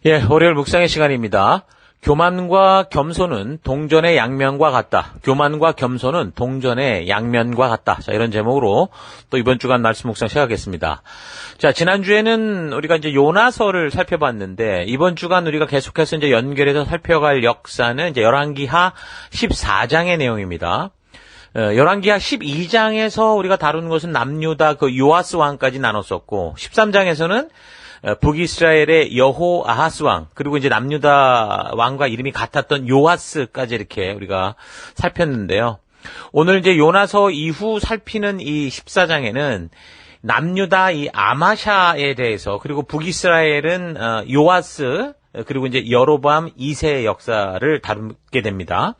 예, 월요일 묵상의 시간입니다. 교만과 겸손은 동전의 양면과 같다. 교만과 겸손은 동전의 양면과 같다. 자, 이런 제목으로 또 이번 주간 말씀 묵상 시작하겠습니다. 자, 지난주에는 우리가 이제 요나서를 살펴봤는데, 이번 주간 우리가 계속해서 이제 연결해서 살펴갈 역사는 이제 열왕기하 14장의 내용입니다. 열왕기하 12장에서 우리가 다룬 것은 남유다 그 요아스 왕까지 나눴었고, 13장에서는 북이스라엘의 여호아하스 왕, 그리고 이제 남유다 왕과 이름이 같았던 요아스까지 이렇게 우리가 살폈는데요. 오늘 이제 요나서 이후 살피는 이 14장에는 남유다 이 아마샤에 대해서, 그리고 북이스라엘은 요아스, 그리고 이제 여로보암 2세의 역사를 다루게 됩니다.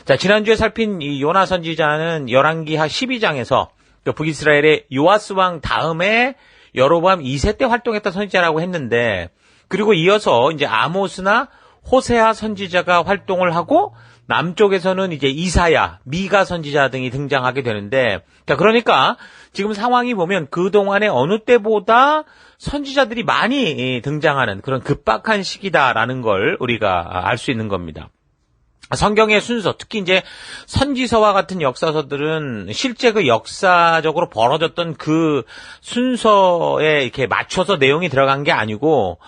자, 지난주에 살핀 이 요나 선지자는 열왕기하 12장에서 북이스라엘의 요아스 왕 다음에 여로보암 2세 때 활동했던 선지자라고 했는데, 그리고 이어서 이제 아모스나 호세아 선지자가 활동을 하고, 남쪽에서는 이제 이사야, 미가 선지자 등이 등장하게 되는데, 자, 그러니까 지금 상황이 보면 그동안에 어느 때보다 선지자들이 많이 등장하는 그런 급박한 시기다라는 걸 우리가 알 수 있는 겁니다. 성경의 순서, 특히 이제 선지서와 같은 역사서들은 실제 그 역사적으로 벌어졌던 그 순서에 이렇게 맞춰서 내용이 들어간 게 아니고,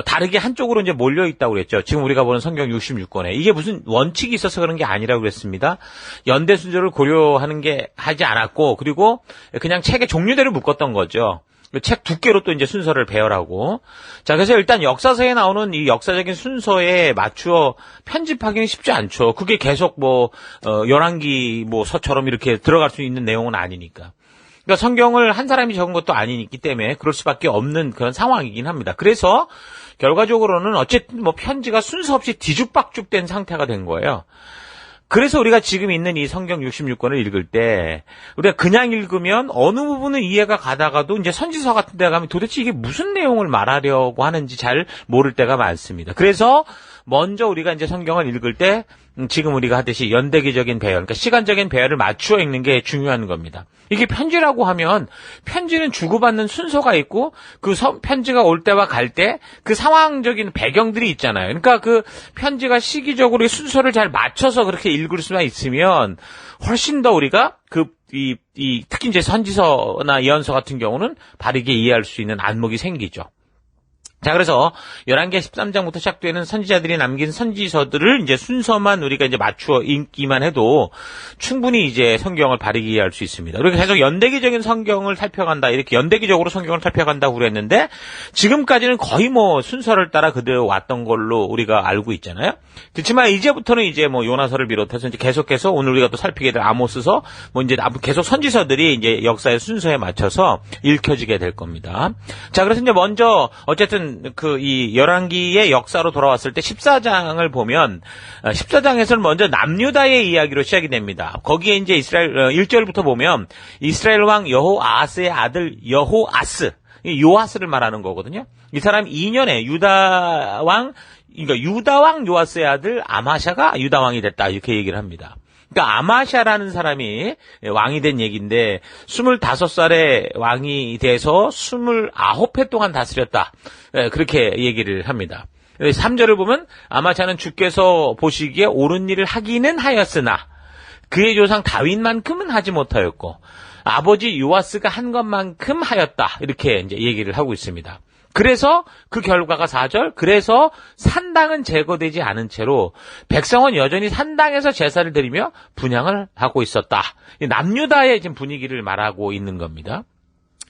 다르게 한쪽으로 이제 몰려 있다고 그랬죠. 지금 우리가 보는 성경 66권에. 이게 무슨 원칙이 있어서 그런 게 아니라고 그랬습니다. 연대 순서를 고려하는 게 하지 않았고, 그리고 그냥 책의 종류대로 묶었던 거죠. 책 두께로 또 이제 순서를 배열하고. 자, 그래서 일단 역사서에 나오는 이 역사적인 순서에 맞추어 편집하기는 쉽지 않죠. 그게 계속 열왕기 서처럼 이렇게 들어갈 수 있는 내용은 아니니까. 그러니까 성경을 한 사람이 적은 것도 아니기 때문에 그럴 수밖에 없는 그런 상황이긴 합니다. 그래서 결과적으로는 어쨌든 편지가 순서 없이 뒤죽박죽된 상태가 된 거예요. 그래서 우리가 지금 있는 이 성경 66권을 읽을 때 우리가 그냥 읽으면 어느 부분은 이해가 가다가도 이제 선지서 같은 데 가면 도대체 이게 무슨 내용을 말하려고 하는지 잘 모를 때가 많습니다. 그래서 먼저 우리가 이제 성경을 읽을 때 지금 우리가 하듯이 연대기적인 배열, 그러니까 시간적인 배열을 맞추어 읽는 게 중요한 겁니다. 이게 편지라고 하면 편지는 주고받는 순서가 있고 그 편지가 올 때와 갈 때 그 상황적인 배경들이 있잖아요. 그러니까 그 편지가 시기적으로 순서를 잘 맞춰서 그렇게 읽을 수만 있으면 훨씬 더 우리가 특히 이제 선지서나 예언서 같은 경우는 바르게 이해할 수 있는 안목이 생기죠. 자, 그래서 열왕기하 13장부터 시작되는 선지자들이 남긴 선지서들을 이제 순서만 우리가 이제 맞추어 읽기만 해도 충분히 이제 성경을 바르게 이해할 수 있습니다. 그리고 계속 연대기적인 성경을 살펴간다, 이렇게 연대기적으로 성경을 살펴간다고 그랬는데, 지금까지는 거의 순서를 따라 그대로 왔던 걸로 우리가 알고 있잖아요. 그렇지만 이제부터는 이제 요나서를 비롯해서 이제 계속해서 오늘 우리가 또 살피게 될 아모스서, 이제 계속 선지서들이 이제 역사의 순서에 맞춰서 읽혀지게 될 겁니다. 자, 그래서 이제 먼저 어쨌든 이 열왕기의 역사로 돌아왔을 때 14장을 보면 14장에서는 먼저 남유다의 이야기로 시작이 됩니다. 거기에 이제 1절부터 보면 이스라엘 왕 여호아스의 아들 여호아스, 요아스를 말하는 거거든요. 이 사람 2년에 유다 왕 요아스의 아들 아마샤가 유다 왕이 됐다, 이렇게 얘기를 합니다. 그러니까 아마샤라는 사람이 왕이 된 얘기인데 25살에 왕이 돼서 29해 동안 다스렸다, 그렇게 얘기를 합니다. 3절을 보면 아마샤는 주께서 보시기에 옳은 일을 하기는 하였으나 그의 조상 다윗만큼은 하지 못하였고 아버지 요아스가 한 것만큼 하였다, 이렇게 이제 얘기를 하고 있습니다. 그래서 그 결과가 4절, 그래서 산당은 제거되지 않은 채로 백성은 여전히 산당에서 제사를 드리며 분향을 하고 있었다. 남유다의 지금 분위기를 말하고 있는 겁니다.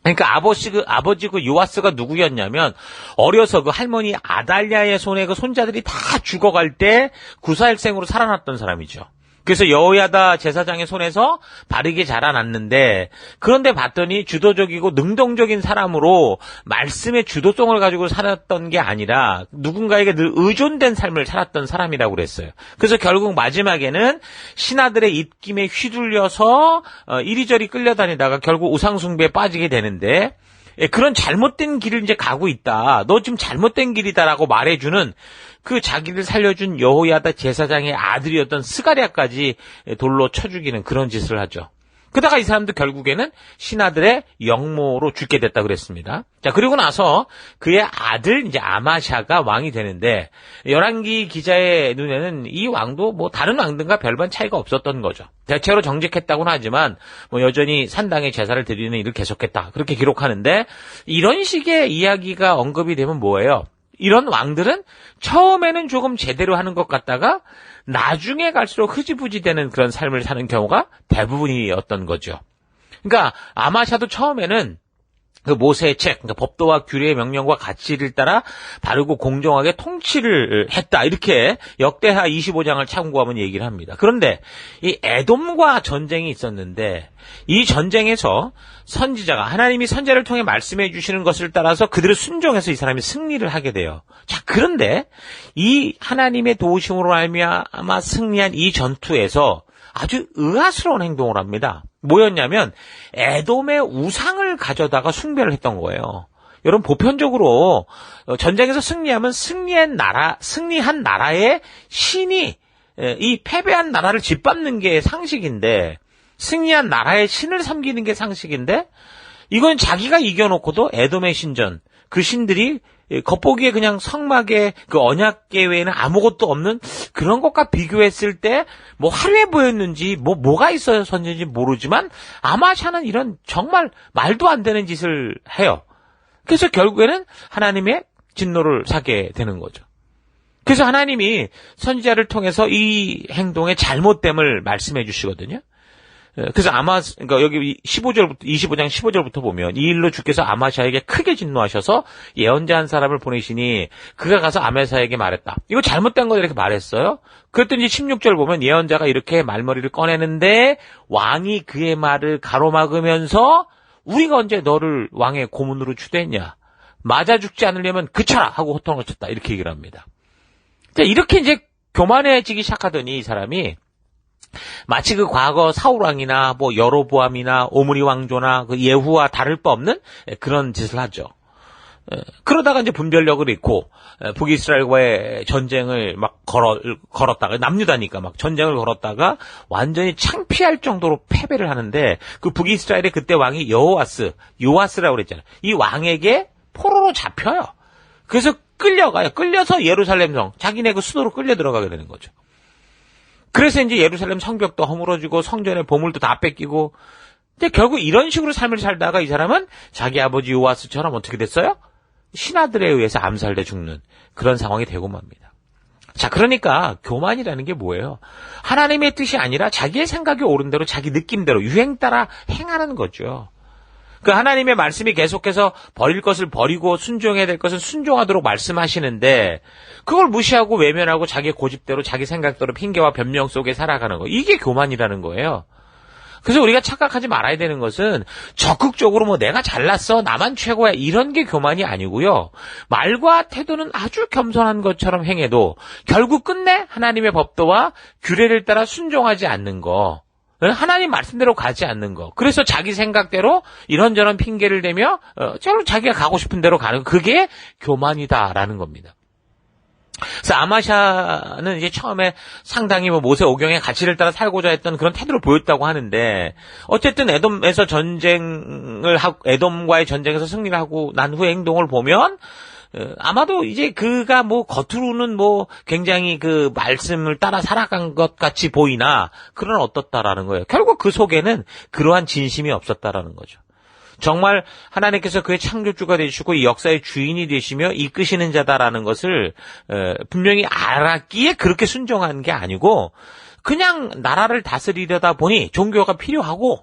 그러니까 아버지 그 요아스가 누구였냐면, 어려서 그 할머니 아달랴의 손에 그 손자들이 다 죽어갈 때 구사일생으로 살아났던 사람이죠. 그래서 여호야다 제사장의 손에서 바르게 자라났는데, 그런데 봤더니 주도적이고 능동적인 사람으로 말씀의 주도성을 가지고 살았던 게 아니라 누군가에게 늘 의존된 삶을 살았던 사람이라고 그랬어요. 그래서 결국 마지막에는 신하들의 입김에 휘둘려서 이리저리 끌려다니다가 결국 우상숭배에 빠지게 되는데, 그런 잘못된 길을 이제 가고 있다, 너 지금 잘못된 길이다라고 말해주는 그 자기를 살려준 여호야다 제사장의 아들이었던 스가랴까지 돌로 쳐 죽이는 그런 짓을 하죠. 그러다가 이 사람도 결국에는 신하들의 영모로 죽게 됐다 그랬습니다. 자, 그리고 나서 그의 아들 이제 아마샤가 왕이 되는데 열왕기 기자의 눈에는 이 왕도 뭐 다른 왕들과 별반 차이가 없었던 거죠. 대체로 정직했다고는 하지만 뭐 여전히 산당에 제사를 드리는 일을 계속했다. 그렇게 기록하는데 이런 식의 이야기가 언급이 되면 뭐예요? 이런 왕들은 처음에는 조금 제대로 하는 것 같다가 나중에 갈수록 흐지부지 되는 그런 삶을 사는 경우가 대부분이었던 거죠. 그러니까 아마샤도 처음에는 그 모세의 책, 그러니까 법도와 규례의 명령과 가치를 따라 바르고 공정하게 통치를 했다. 이렇게 역대하 25장을 참고하면 얘기를 합니다. 그런데 이 에돔과 전쟁이 있었는데 이 전쟁에서 선지자가 하나님이 선지자를 통해 말씀해 주시는 것을 따라서 그들을 순종해서 이 사람이 승리를 하게 돼요. 자, 그런데 이 하나님의 도우심으로 말미암아 승리한 이 전투에서 아주 의아스러운 행동을 합니다. 뭐였냐면 에돔의 우상을 가져다가 숭배를 했던 거예요. 여러분 보편적으로 전쟁에서 승리하면 승리한 나라의 신이 이 패배한 나라를 짓밟는 게 상식인데 승리한 나라의 신을 섬기는 게 상식인데 이건 자기가 이겨놓고도 에돔의 신전 그 신들이 겉보기에 그냥 성막의 그 언약궤 외에는 아무것도 없는 그런 것과 비교했을 때 뭐 화려해 보였는지 뭐가 있어서인지 모르지만 아마샤는 이런 정말 말도 안 되는 짓을 해요. 그래서 결국에는 하나님의 진노를 사게 되는 거죠. 그래서 하나님이 선지자를 통해서 이 행동의 잘못됨을 말씀해 주시거든요. 그래서 그러니까 여기 25장 15절부터 보면 이 일로 주께서 아마샤에게 크게 진노하셔서 예언자 한 사람을 보내시니 그가 가서 아마샤에게 말했다. 이거 잘못된 거 이렇게 말했어요. 그랬더니 16절 보면 예언자가 이렇게 말머리를 꺼내는데 왕이 그의 말을 가로막으면서 우리가 언제 너를 왕의 고문으로 추대했냐. 맞아 죽지 않으려면 그쳐라 하고 호통을 쳤다. 이렇게 얘기를 합니다. 이렇게 이제 교만해지기 시작하더니 이 사람이 마치 그 과거 사울왕이나 뭐 여로보암이나 오므리 왕조나 그 예후와 다를 바 없는 그런 짓을 하죠. 그러다가 이제 분별력을 잃고 북이스라엘과의 전쟁을 막 걸었다가 남유다니까 막 전쟁을 걸었다가 완전히 창피할 정도로 패배를 하는데 그 북이스라엘의 그때 왕이 요아스라고 그랬잖아요. 이 왕에게 포로로 잡혀요. 그래서 끌려가요. 끌려서 예루살렘 성 자기네 그 수도로 끌려 들어가게 되는 거죠. 그래서 이제 예루살렘 성벽도 허물어지고 성전의 보물도 다 뺏기고 근데 결국 이런 식으로 삶을 살다가 이 사람은 자기 아버지 요아스처럼 어떻게 됐어요? 신하들에 의해서 암살돼 죽는 그런 상황이 되고 맙니다. 자, 그러니까 교만이라는 게 뭐예요? 하나님의 뜻이 아니라 자기의 생각이 옳은 대로 자기 느낌대로 유행 따라 행하는 거죠. 그 하나님의 말씀이 계속해서 버릴 것을 버리고 순종해야 될 것은 순종하도록 말씀하시는데 그걸 무시하고 외면하고 자기 고집대로 자기 생각대로 핑계와 변명 속에 살아가는 거. 이게 교만이라는 거예요. 그래서 우리가 착각하지 말아야 되는 것은 적극적으로 뭐 내가 잘났어 나만 최고야 이런 게 교만이 아니고요. 말과 태도는 아주 겸손한 것처럼 행해도 결국 끝내 하나님의 법도와 규례를 따라 순종하지 않는 거. 하나님 말씀대로 가지 않는 거. 그래서 자기 생각대로 이런저런 핑계를 대며 자기가 가고 싶은 대로 가는 거. 그게 교만이다라는 겁니다. 그래서 아마샤는 이제 처음에 상당히 뭐 모세 오경의 가치를 따라 살고자 했던 그런 태도를 보였다고 하는데 어쨌든 에돔과의 전쟁에서 승리를 하고 난 후의 행동을 보면 아마도 이제 그가 뭐 겉으로는 뭐 굉장히 그 말씀을 따라 살아간 것 같이 보이나 그런 어떻다라는 거예요. 결국 그 속에는 그러한 진심이 없었다라는 거죠. 정말 하나님께서 그의 창조주가 되시고 이 역사의 주인이 되시며 이끄시는 자다라는 것을 분명히 알았기에 그렇게 순종한 게 아니고 그냥 나라를 다스리려다 보니 종교가 필요하고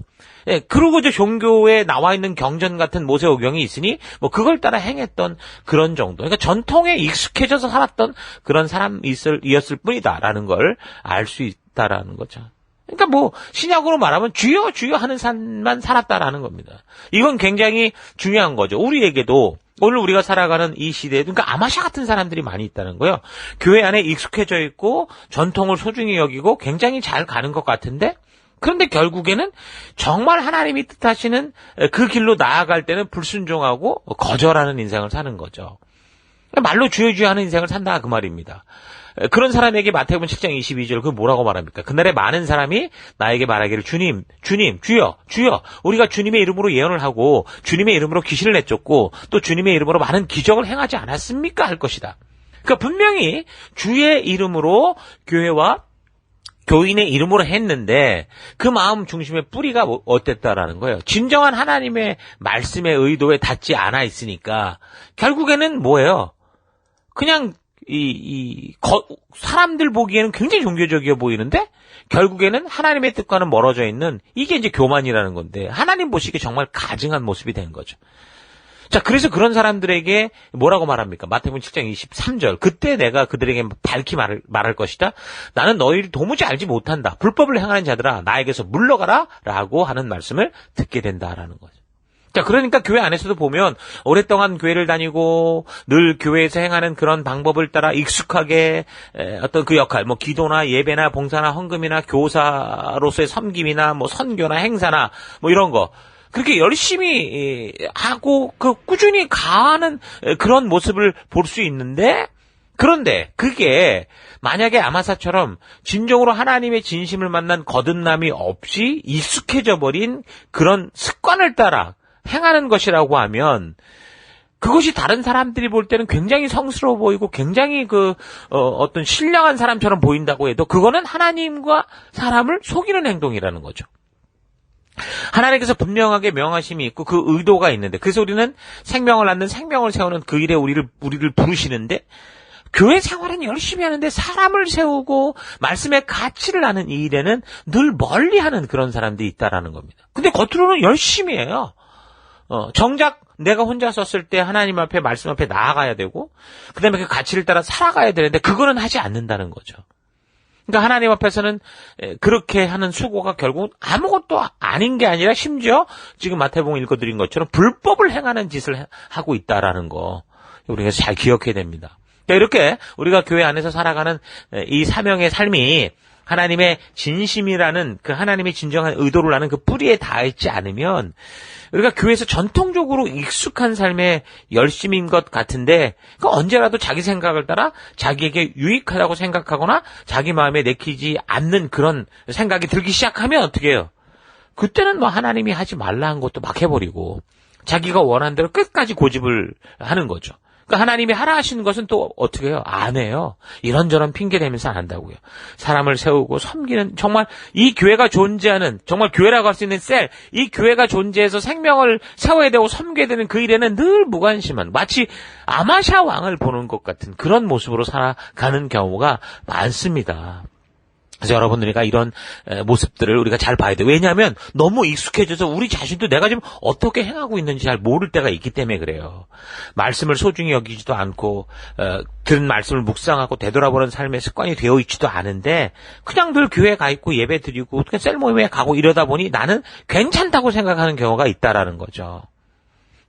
그리고 이제 종교에 나와 있는 경전 같은 모세오경이 있으니 뭐 그걸 따라 행했던 그런 정도. 그러니까 전통에 익숙해져서 살았던 그런 사람이었을 뿐이다라는 걸 알 수 있다라는 거죠. 그러니까 뭐 신약으로 말하면 주여 주여 하는 삶만 살았다라는 겁니다. 이건 굉장히 중요한 거죠. 우리에게도 오늘 우리가 살아가는 이 시대에 그러니까 아마샤 같은 사람들이 많이 있다는 거예요. 교회 안에 익숙해져 있고 전통을 소중히 여기고 굉장히 잘 가는 것 같은데 그런데 결국에는 정말 하나님이 뜻하시는 그 길로 나아갈 때는 불순종하고 거절하는 인생을 사는 거죠. 말로 주여 하는 인생을 산다 그 말입니다. 그런 사람에게 마태복음 7장 22절 그 뭐라고 말합니까? 그날에 많은 사람이 나에게 말하기를 주님, 주여, 우리가 주님의 이름으로 예언을 하고 주님의 이름으로 귀신을 내쫓고 또 주님의 이름으로 많은 기적을 행하지 않았습니까? 할 것이다. 그러니까 분명히 주의 이름으로 교회와 교인의 이름으로 했는데 그 마음 중심의 뿌리가 어땠다라는 거예요. 진정한 하나님의 말씀의 의도에 닿지 않아 있으니까 결국에는 뭐예요? 그냥 사람들 보기에는 굉장히 종교적이어 보이는데 결국에는 하나님의 뜻과는 멀어져 있는 이게 이제 교만이라는 건데 하나님 보시기에 정말 가증한 모습이 된 거죠. 자, 그래서 그런 사람들에게 뭐라고 말합니까? 마태복음 7장 23절. 그때 내가 그들에게 밝히 말할 것이다. 나는 너희를 도무지 알지 못한다. 불법을 행하는 자들아, 나에게서 물러가라. 라고 하는 말씀을 듣게 된다라는 거죠. 자, 그러니까 교회 안에서도 보면 오랫동안 교회를 다니고 늘 교회에서 행하는 그런 방법을 따라 익숙하게 어떤 그 역할, 뭐 기도나 예배나 봉사나 헌금이나 교사로서의 섬김이나 뭐 선교나 행사나 뭐 이런 거 그렇게 열심히 하고 그 꾸준히 가는 그런 모습을 볼 수 있는데 그런데 그게 만약에 아마사처럼 진정으로 하나님의 진심을 만난 거듭남이 없이 익숙해져 버린 그런 습관을 따라 행하는 것이라고 하면 그것이 다른 사람들이 볼 때는 굉장히 성스러워 보이고 굉장히 어떤 신령한 사람처럼 보인다고 해도 그거는 하나님과 사람을 속이는 행동이라는 거죠. 하나님께서 분명하게 명하심이 있고 그 의도가 있는데 그래서 우리는 생명을 낳는 생명을 세우는 그 일에 우리를 부르시는데 교회 생활은 열심히 하는데 사람을 세우고 말씀의 가치를 아는 이 일에는 늘 멀리하는 그런 사람들이 있다라는 겁니다. 근데 겉으로는 열심히 해요. 정작 내가 혼자 썼을 때 하나님 앞에 말씀 앞에 나아가야 되고 그다음에 그 가치를 따라 살아가야 되는데 그거는 하지 않는다는 거죠. 그러니까 하나님 앞에서는 그렇게 하는 수고가 결국 아무것도 아닌 게 아니라 심지어 지금 마태복음 읽어드린 것처럼 불법을 행하는 짓을 하고 있다라는 거 우리가 잘 기억해야 됩니다. 그러니까 이렇게 우리가 교회 안에서 살아가는 이 사명의 삶이 하나님의 진심이라는 그 하나님의 진정한 의도를 아는 그 뿌리에 닿지 않으면 우리가 교회에서 전통적으로 익숙한 삶의 열심인 것 같은데 그 언제라도 자기 생각을 따라 자기에게 유익하다고 생각하거나 자기 마음에 내키지 않는 그런 생각이 들기 시작하면 어떻게 해요? 그때는 뭐 하나님이 하지 말라 한 것도 막 해버리고 자기가 원하는 대로 끝까지 고집을 하는 거죠. 그러니까 하나님이 하라 하시는 것은 또 어떻게 해요? 안 해요. 이런저런 핑계 대면서 안 한다고요. 사람을 세우고 섬기는 정말 이 교회가 존재하는 정말 교회라고 할 수 있는 셀, 이 교회가 존재해서 생명을 세워야 되고 섬겨야 되는 그 일에는 늘 무관심한 마치 아마샤 왕을 보는 것 같은 그런 모습으로 살아가는 경우가 많습니다. 그래서 여러분들이가 이런 모습들을 우리가 잘 봐야 돼요. 왜냐하면 너무 익숙해져서 우리 자신도 내가 지금 어떻게 행하고 있는지 잘 모를 때가 있기 때문에 그래요. 말씀을 소중히 여기지도 않고 들은 말씀을 묵상하고 되돌아보는 삶의 습관이 되어 있지도 않은데 그냥 늘 교회에 가 있고 예배 드리고 그냥 셀 모임에 가고 이러다 보니 나는 괜찮다고 생각하는 경우가 있다라는 거죠.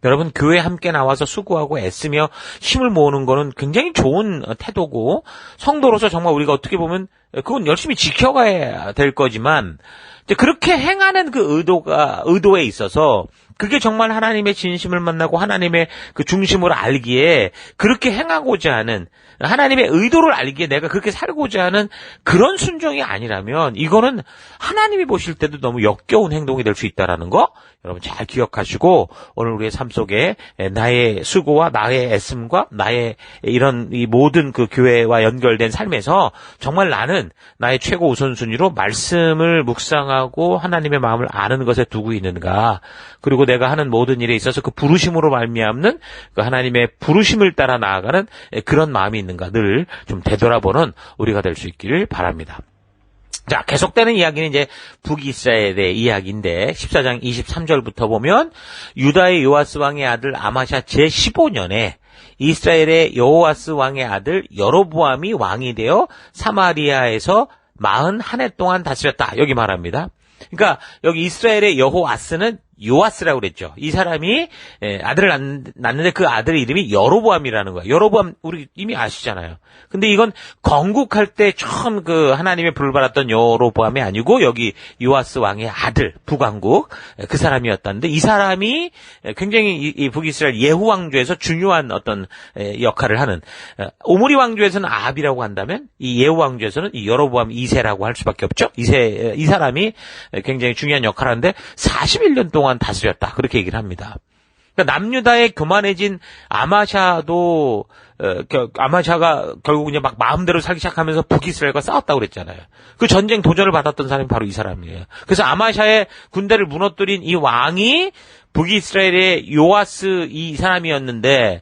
여러분 교회에 함께 나와서 수고하고 애쓰며 힘을 모으는 거는 굉장히 좋은 태도고 성도로서 정말 우리가 어떻게 보면 그건 열심히 지켜가야 될 거지만 그렇게 행하는 그 의도에 있어서 그게 정말 하나님의 진심을 만나고 하나님의 그 중심을 알기에 그렇게 행하고자 하는 하나님의 의도를 알기에 내가 그렇게 살고자 하는 그런 순종이 아니라면 이거는 하나님이 보실 때도 너무 역겨운 행동이 될 수 있다라는 거 여러분 잘 기억하시고 오늘 우리의 삶 속에 나의 수고와 나의 애씀과 나의 이런 이 모든 그 교회와 연결된 삶에서 정말 나는 나의 최고 우선순위로 말씀을 묵상하고 하나님의 마음을 아는 것에 두고 있는가 그리고 내가 하는 모든 일에 있어서 그 부르심으로 말미암는 그 하나님의 부르심을 따라 나아가는 그런 마음이 있는가 늘 좀 되돌아보는 우리가 될 수 있기를 바랍니다. 자, 계속되는 이야기는 이제 북이스라엘의 이야기인데 14장 23절부터 보면 유다의 요아스 왕의 아들 아마샤 제15년에 이스라엘의 여호아스 왕의 아들 여로보암이 왕이 되어 사마리아에서 41해 동안 다스렸다. 여기 말합니다. 그러니까 여기 이스라엘의 여호아스는 요아스라고 그랬죠. 이 사람이 아들을 낳는데 그 아들의 이름이 여로보암이라는 거야. 여로보암 우리 이미 아시잖아요. 근데 이건 건국할 때 처음 그 하나님의 불을 받았던 여로보암이 아니고 여기 요아스 왕의 아들 북왕국 그 사람이었다는데 이 사람이 굉장히 이 북이스라엘 예후 왕조에서 중요한 어떤 역할을 하는 오므리 왕조에서는 아합이라고 한다면 이 예후 왕조에서는 이 여로보암 2세라고 할 수밖에 없죠. 이 사람이 굉장히 중요한 역할을 하는데 41년 동안 다스렸다. 그렇게 얘기를 합니다. 그러니까 남유다에 교만해진 아마샤도 아마샤가 결국 이제 막 마음대로 살기 시작하면서 북이스라엘과 싸웠다고 그랬잖아요. 그 전쟁 도전을 받았던 사람이 바로 이 사람이에요. 그래서 아마샤의 군대를 무너뜨린 이 왕이 북이스라엘의 요아스 이 사람이었는데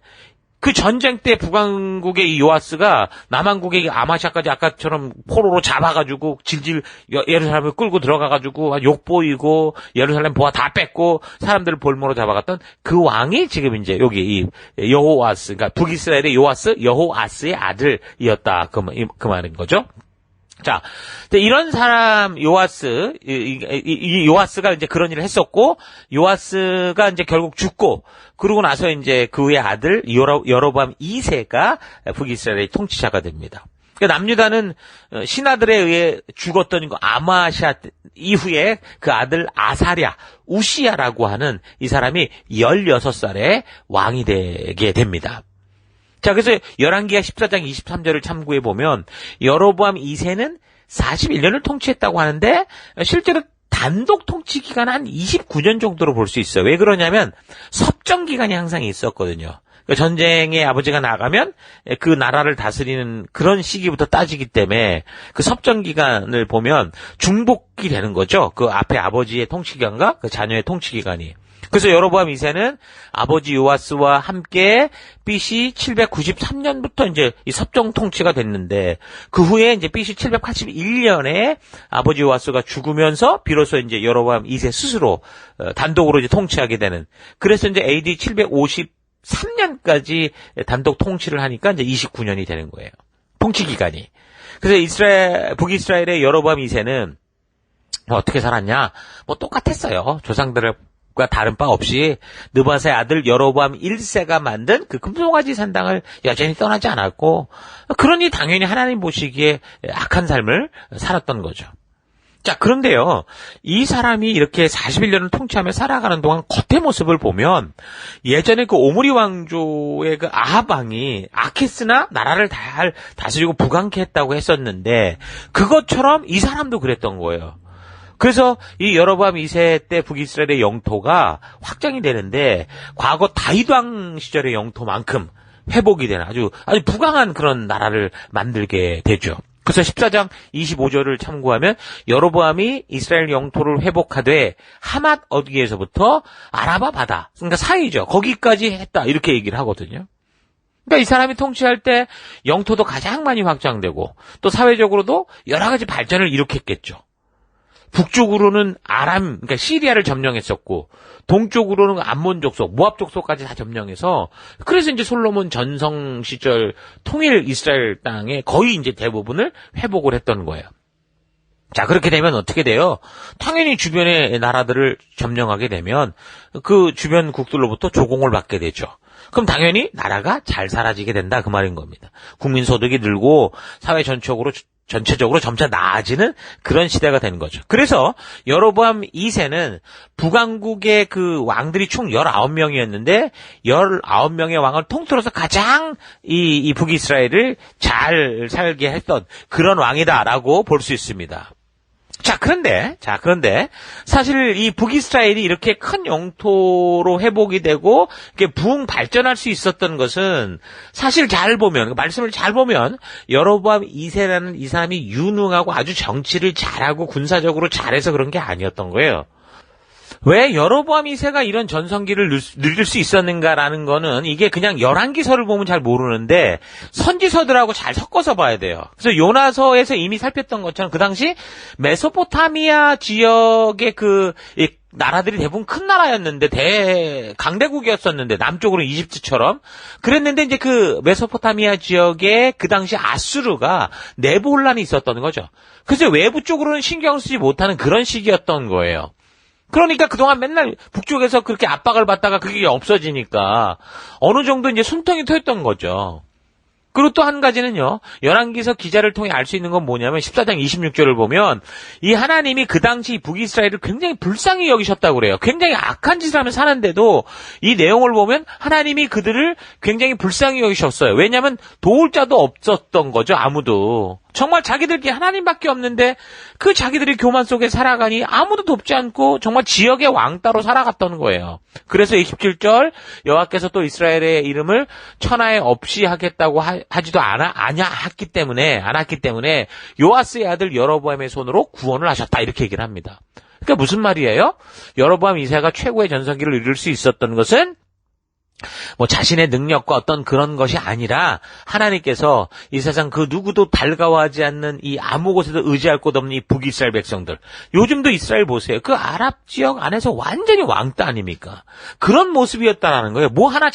그 전쟁 때 북왕국의 이 요아스가 남왕국의 아마샤까지 아까처럼 포로로 잡아가지고 질질 예루살렘을 끌고 들어가가지고 욕 보이고 예루살렘 보아 다 뺏고 사람들을 볼모로 잡아갔던 그 왕이 지금 이제 여기 이 여호아스, 그러니까 북이스라엘의 요아스, 여호아스의 아들이었다. 그 말인 거죠. 자, 이런 사람 요아스, 이 요아스가 이제 그런 일을 했었고, 요아스가 이제 결국 죽고, 그러고 나서 이제 그의 아들 여로보암 2세가 북이스라엘의 통치자가 됩니다. 그러니까 남유다는 신하들에 의해 죽었던 아마샤 이후에 그 아들 아사랴, 우시야라고 하는 이 사람이 16살에 왕이 되게 됩니다. 자, 그래서 열왕기하 14장 23절을 참고해 보면 여로보암 2세는 41년을 통치했다고 하는데 실제로 단독 통치 기간 한 29년 정도로 볼 수 있어요. 왜 그러냐면 섭정 기간이 항상 있었거든요. 전쟁에 아버지가 나가면 그 나라를 다스리는 그런 시기부터 따지기 때문에 그 섭정 기간을 보면 중복이 되는 거죠. 그 앞에 아버지의 통치 기간과 그 자녀의 통치 기간이. 그래서 여로보암 2세는 아버지 요아스와 함께 BC 793년부터 이제 이 섭정 통치가 됐는데 그 후에 이제 BC 781년에 아버지 요아스가 죽으면서 비로소 이제 여로보암 2세 스스로 단독으로 이제 통치하게 되는. 그래서 이제 AD 753년까지 단독 통치를 하니까 이제 29년이 되는 거예요. 통치 기간이. 그래서 북이스라엘의 여로보암 2세는 어떻게 살았냐? 뭐 똑같았어요. 조상들을 다른 바 없이 느밧의 아들 여로보암 1세가 만든 그 금송아지 산당을 여전히 떠나지 않았고 그러니 당연히 하나님 보시기에 악한 삶을 살았던 거죠. 자, 그런데요. 이 사람이 이렇게 41년을 통치하며 살아가는 동안 겉의 모습을 보면 예전에 그 오므리 왕조의 그 아합 왕이 악했으나 나라를 잘 다스리고 부강케 했다고 했었는데 그것처럼 이 사람도 그랬던 거예요. 그래서 이 여로보암 2세 때 북이스라엘의 영토가 확장이 되는데 과거 다윗 왕 시절의 영토만큼 회복이 되는 아주 부강한 그런 나라를 만들게 되죠. 그래서 14장 25절을 참고하면 여로보암이 이스라엘 영토를 회복하되 하맛 어디에서부터 아라바 바다, 그러니까 사이죠. 거기까지 했다 이렇게 얘기를 하거든요. 그러니까 이 사람이 통치할 때 영토도 가장 많이 확장되고 또 사회적으로도 여러 가지 발전을 일으켰겠죠. 북쪽으로는 그러니까 시리아를 점령했었고, 동쪽으로는 암몬 족속, 모압 족속까지 다 점령해서, 그래서 이제 솔로몬 전성 시절 통일 이스라엘 땅에 거의 이제 대부분을 회복을 했던 거예요. 자, 그렇게 되면 어떻게 돼요? 당연히 주변의 나라들을 점령하게 되면 그 주변 국들로부터 조공을 받게 되죠. 그럼 당연히 나라가 잘 살아지게 된다 그 말인 겁니다. 국민 소득이 늘고 사회 전체적으로 점차 나아지는 그런 시대가 되는 거죠. 그래서 여로보암 2세는 북왕국의 그 왕들이 총 19명이었는데 19명의 왕을 통틀어서 가장 이 북이스라엘을 잘 살게 했던 그런 왕이다라고 볼 수 있습니다. 자, 그런데 사실 이 북이스라엘이 이렇게 큰 영토로 회복이 되고 이렇게 부흥 발전할 수 있었던 것은 사실 잘 보면 말씀을 잘 보면 여로보암 2세라는 이 사람이 유능하고 아주 정치를 잘하고 군사적으로 잘해서 그런 게 아니었던 거예요. 왜 여로보암 2세가 이런 전성기를 누릴 수 있었는가라는 거는 이게 그냥 열왕기서를 보면 잘 모르는데 선지서들하고 잘 섞어서 봐야 돼요. 그래서 요나서에서 이미 살폈던 것처럼 그 당시 메소포타미아 지역의 이 나라들이 대부분 큰 나라였는데 강대국이었었는데 남쪽으로 이집트처럼 그랬는데 이제 그 메소포타미아 지역에 그 당시 아수르가 내부 혼란이 있었던 거죠. 그래서 외부 쪽으로는 신경 쓰지 못하는 그런 시기였던 거예요. 그러니까 그동안 맨날 북쪽에서 그렇게 압박을 받다가 그게 없어지니까 어느 정도 이제 숨통이 트였던 거죠. 그리고 또 한 가지는요, 열왕기서 기자를 통해 알 수 있는 건 뭐냐면 14장 26절을 보면 이 하나님이 그 당시 북이스라엘을 굉장히 불쌍히 여기셨다고 그래요. 굉장히 악한 짓을 하며 사는데도 이 내용을 보면 하나님이 그들을 굉장히 불쌍히 여기셨어요. 왜냐하면 도울 자도 없었던 거죠, 아무도. 정말 자기들끼리 하나님밖에 없는데 그 자기들이 교만 속에 살아가니 아무도 돕지 않고 정말 지역의 왕따로 살아갔던 거예요. 그래서 27절 여호와께서 또 이스라엘의 이름을 천하에 없이 하겠다고 하지도 않았기 때문에 요아스의 아들 여로보암의 손으로 구원을 하셨다 이렇게 얘기를 합니다. 그러니까 무슨 말이에요? 여로보암 2세가 최고의 전성기를 이룰 수 있었던 것은 뭐 자신의 능력과 어떤 그런 것이 아니라 하나님께서 이 세상 그 누구도 달가워하지 않는 이 아무 곳에도 의지할 곳 없는 이 북이스라엘 백성들. 요즘도 이스라엘 보세요. 그 아랍 지역 안에서 완전히 왕따 아닙니까? 그런 모습이었다라는 거예요. 뭐 하나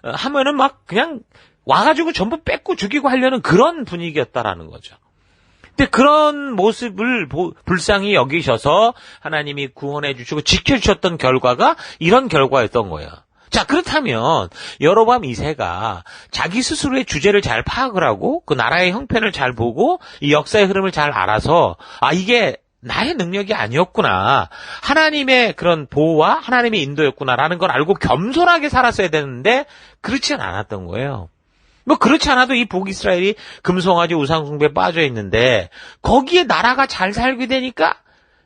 하면은 막 그냥 와가지고 전부 뺏고 죽이고 하려는 그런 분위기였다라는 거죠. 근데 그런 모습을 불쌍히 여기셔서 하나님이 구원해 주시고 지켜주셨던 결과가 이런 결과였던 거예요. 자, 그렇다면 여로보암 2세가 자기 스스로의 주제를 잘 파악을 하고 그 나라의 형편을 잘 보고 이 역사의 흐름을 잘 알아서 이게 나의 능력이 아니었구나. 하나님의 그런 보호와 하나님의 인도였구나라는 걸 알고 겸손하게 살았어야 되는데 그렇지는 않았던 거예요. 뭐 그렇지 않아도 이 북이스라엘이 금송아지 우상숭배에 빠져 있는데 거기에 나라가 잘 살게 되니까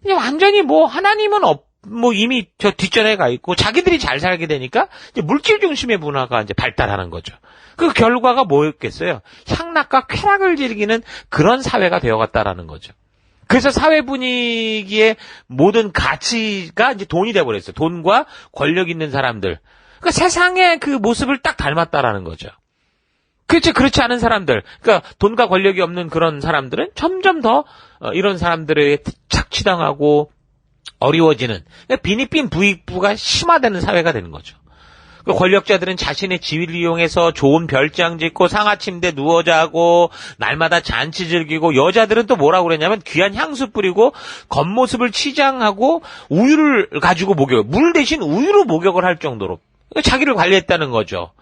이제 완전히 뭐 하나님은 이미 저 뒷전에 가 있고 자기들이 잘 살게 되니까 이제 물질 중심의 문화가 이제 발달하는 거죠. 그 결과가 뭐였겠어요? 향락과 쾌락을 즐기는 그런 사회가 되어갔다라는 거죠. 그래서 사회 분위기의 모든 가치가 이제 돈이 돼버렸어요. 돈과 권력 있는 사람들. 그러니까 세상의 그 모습을 딱 닮았다라는 거죠. 그렇죠. 그렇지 않은 사람들, 그러니까 돈과 권력이 없는 그런 사람들은 점점 더 이런 사람들에게 착취당하고 어려워지는, 그러니까 빈익빈 부익부가 심화되는 사회가 되는 거죠. 그 권력자들은 자신의 지위를 이용해서 좋은 별장 짓고 상하침대 누워 자고 날마다 잔치 즐기고, 여자들은 또 뭐라고 그랬냐면 귀한 향수 뿌리고 겉모습을 치장하고 우유를 가지고 물 대신 우유로 목욕을 할 정도로 자기를 관리했다는 거죠.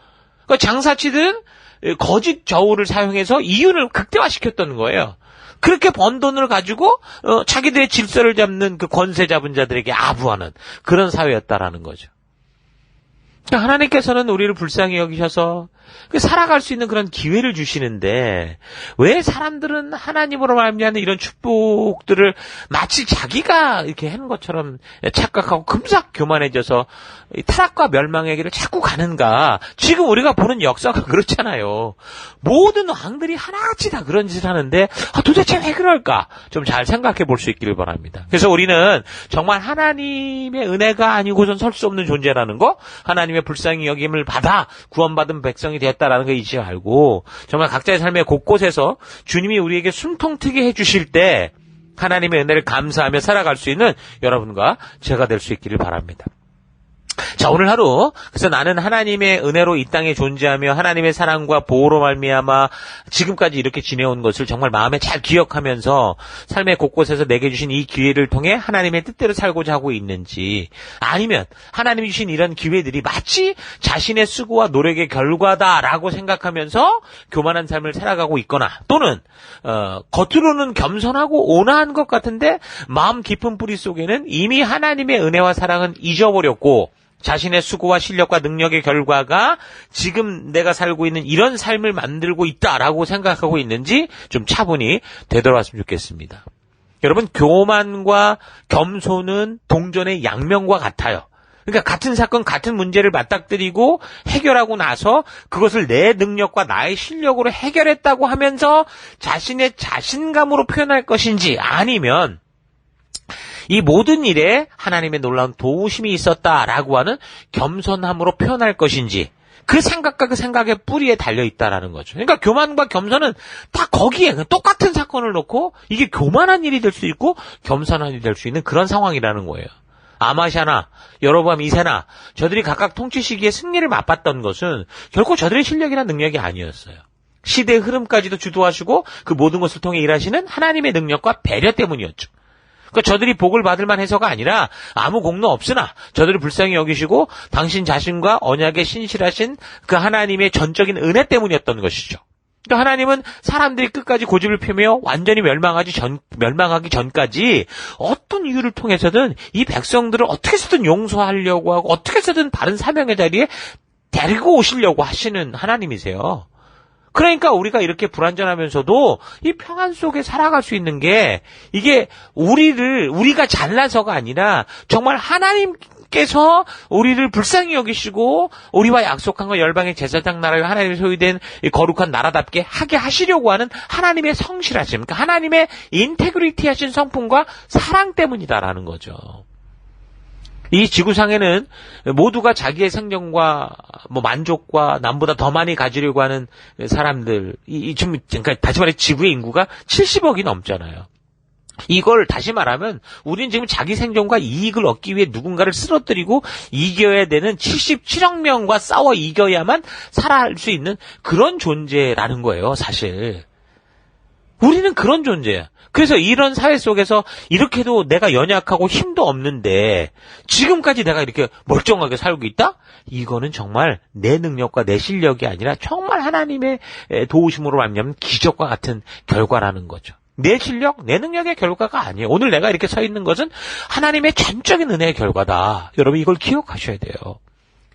그 장사치들은 거짓 저울을 사용해서 이윤을 극대화시켰던 거예요. 그렇게 번 돈을 가지고 자기들의 질서를 잡는 그 권세 잡은 자들에게 아부하는 그런 사회였다라는 거죠. 하나님께서는 우리를 불쌍히 여기셔서 살아갈 수 있는 그런 기회를 주시는데 왜 사람들은 하나님으로 말미암는 이런 축복들을 마치 자기가 이렇게 하는 것처럼 착각하고 금삭 교만해져서 타락과 멸망의 길을 자꾸 가는가? 지금 우리가 보는 역사가 그렇잖아요. 모든 왕들이 하나같이 다 그런 짓을 하는데 도대체 왜 그럴까? 좀 잘 생각해 볼 수 있기를 바랍니다. 그래서 우리는 정말 하나님의 은혜가 아니고선 설 수 없는 존재라는 거, 하나님의 불쌍히 여김을 받아 구원받은 백성이 되었다라는 거 잊지 말고 정말 각자의 삶의 곳곳에서 주님이 우리에게 숨통 트게 해주실 때 하나님의 은혜를 감사하며 살아갈 수 있는 여러분과 제가 될 수 있기를 바랍니다. 자, 오늘 하루 그래서 나는 하나님의 은혜로 이 땅에 존재하며 하나님의 사랑과 보호로 말미암아 지금까지 이렇게 지내온 것을 정말 마음에 잘 기억하면서 삶의 곳곳에서 내게 주신 이 기회를 통해 하나님의 뜻대로 살고자 하고 있는지, 아니면 하나님이 주신 이런 기회들이 마치 자신의 수고와 노력의 결과다라고 생각하면서 교만한 삶을 살아가고 있거나, 또는 겉으로는 겸손하고 온화한 것 같은데 마음 깊은 뿌리 속에는 이미 하나님의 은혜와 사랑은 잊어버렸고 자신의 수고와 실력과 능력의 결과가 지금 내가 살고 있는 이런 삶을 만들고 있다라고 생각하고 있는지 좀 차분히 되돌아봤으면 좋겠습니다. 여러분, 교만과 겸손은 동전의 양면과 같아요. 그러니까 같은 사건, 같은 문제를 맞닥뜨리고 해결하고 나서 그것을 내 능력과 나의 실력으로 해결했다고 하면서 자신의 자신감으로 표현할 것인지, 아니면 이 모든 일에 하나님의 놀라운 도우심이 있었다라고 하는 겸손함으로 표현할 것인지, 그 생각과 그 생각의 뿌리에 달려있다라는 거죠. 그러니까 교만과 겸손은 다 거기에 똑같은 사건을 놓고 이게 교만한 일이 될 수 있고 겸손한 일이 될 수 있는 그런 상황이라는 거예요. 아마샤나 여로보암 2세나 저들이 각각 통치 시기에 승리를 맛봤던 것은 결코 저들의 실력이나 능력이 아니었어요. 시대의 흐름까지도 주도하시고 그 모든 것을 통해 일하시는 하나님의 능력과 배려 때문이었죠. 그러니까 저들이 복을 받을 만해서가 아니라 아무 공로 없으나 저들을 불쌍히 여기시고 당신 자신과 언약에 신실하신 그 하나님의 전적인 은혜 때문이었던 것이죠. 그러니까 하나님은 사람들이 끝까지 고집을 피우며 완전히 멸망하기 전까지 어떤 이유를 통해서든 이 백성들을 어떻게 해서든 용서하려고 하고 어떻게 해서든 바른 사명의 자리에 데리고 오시려고 하시는 하나님이세요. 그러니까 우리가 이렇게 불완전하면서도 이 평안 속에 살아갈 수 있는 게 이게 우리가 잘나서가 아니라 정말 하나님께서 우리를 불쌍히 여기시고 우리와 약속한 거 열방의 제사장 나라요 하나님의 소유된 이 거룩한 나라답게 하게 하시려고 하는 하나님의 성실하심, 그러니까 하나님의 인테그리티 하신 성품과 사랑 때문이다라는 거죠. 이 지구상에는 모두가 자기의 생존과 만족과 남보다 더 많이 가지려고 하는 사람들, 그러니까 다시 말해 지구의 인구가 70억이 넘잖아요. 이걸 다시 말하면 우리는 지금 자기 생존과 이익을 얻기 위해 누군가를 쓰러뜨리고 이겨야 되는 77억 명과 싸워 이겨야만 살아갈 수 있는 그런 존재라는 거예요, 사실. 우리는 그런 존재야. 그래서 이런 사회 속에서 이렇게도 내가 연약하고 힘도 없는데 지금까지 내가 이렇게 멀쩡하게 살고 있다? 이거는 정말 내 능력과 내 실력이 아니라 정말 하나님의 도우심으로 말미암은 기적과 같은 결과라는 거죠. 내 실력, 내 능력의 결과가 아니에요. 오늘 내가 이렇게 서 있는 것은 하나님의 전적인 은혜의 결과다. 여러분 이걸 기억하셔야 돼요.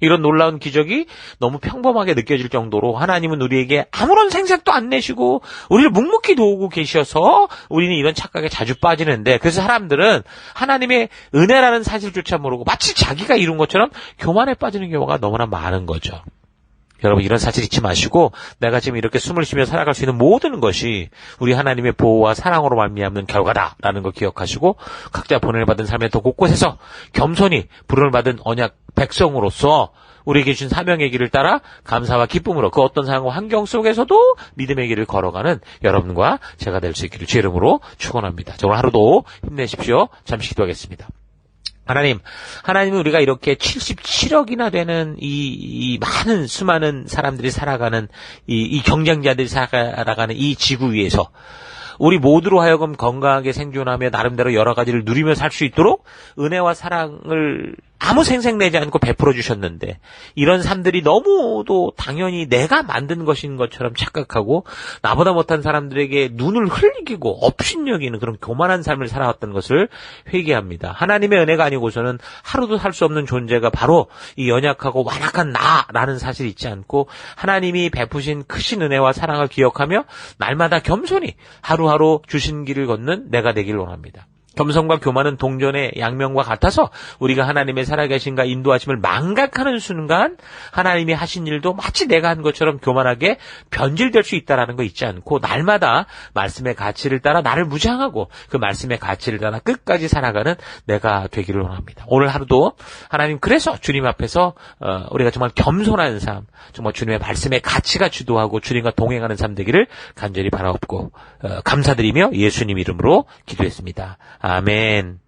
이런 놀라운 기적이 너무 평범하게 느껴질 정도로 하나님은 우리에게 아무런 생색도 안 내시고 우리를 묵묵히 도우고 계셔서 우리는 이런 착각에 자주 빠지는데, 그래서 사람들은 하나님의 은혜라는 사실조차 모르고 마치 자기가 이룬 것처럼 교만에 빠지는 경우가 너무나 많은 거죠. 여러분 이런 사실 잊지 마시고 내가 지금 이렇게 숨을 쉬며 살아갈 수 있는 모든 것이 우리 하나님의 보호와 사랑으로 말미암는 결과다라는 걸 기억하시고 각자 본을 받은 삶의 더 곳곳에서 겸손히 부름을 받은 언약 백성으로서 우리에게 주신 사명의 길을 따라 감사와 기쁨으로 그 어떤 상황과 환경 속에서도 믿음의 길을 걸어가는 여러분과 제가 될 수 있기를 주의 이름으로 축원합니다. 오늘 하루도 힘내십시오. 잠시 기도하겠습니다. 하나님은 우리가 이렇게 77억이나 되는 이 많은 수많은 사람들이 살아가는 이 경쟁자들이 살아가는 이 지구 위에서 우리 모두로 하여금 건강하게 생존하며 나름대로 여러 가지를 누리며 살 수 있도록 은혜와 사랑을 아무 생색내지 않고 베풀어 주셨는데 이런 삶들이 너무도 당연히 내가 만든 것인 것처럼 착각하고 나보다 못한 사람들에게 눈을 흘리고 업신여기는 그런 교만한 삶을 살아왔던 것을 회개합니다. 하나님의 은혜가 아니고서는 하루도 살 수 없는 존재가 바로 이 연약하고 완악한 나라는 사실이 있지 않고 하나님이 베푸신 크신 은혜와 사랑을 기억하며 날마다 겸손히 하루하루 주신 길을 걷는 내가 되길 원합니다. 겸손과 교만은 동전의 양면과 같아서 우리가 하나님의 살아계신가 인도하심을 망각하는 순간 하나님이 하신 일도 마치 내가 한 것처럼 교만하게 변질될 수 있다는 거 잊지 않고 날마다 말씀의 가치를 따라 나를 무장하고 그 말씀의 가치를 따라 끝까지 살아가는 내가 되기를 원합니다. 오늘 하루도 하나님 그래서 주님 앞에서 우리가 정말 겸손한 삶, 정말 주님의 말씀의 가치가 주도하고 주님과 동행하는 삶 되기를 간절히 바라옵고 감사드리며 예수님 이름으로 기도했습니다. 아멘.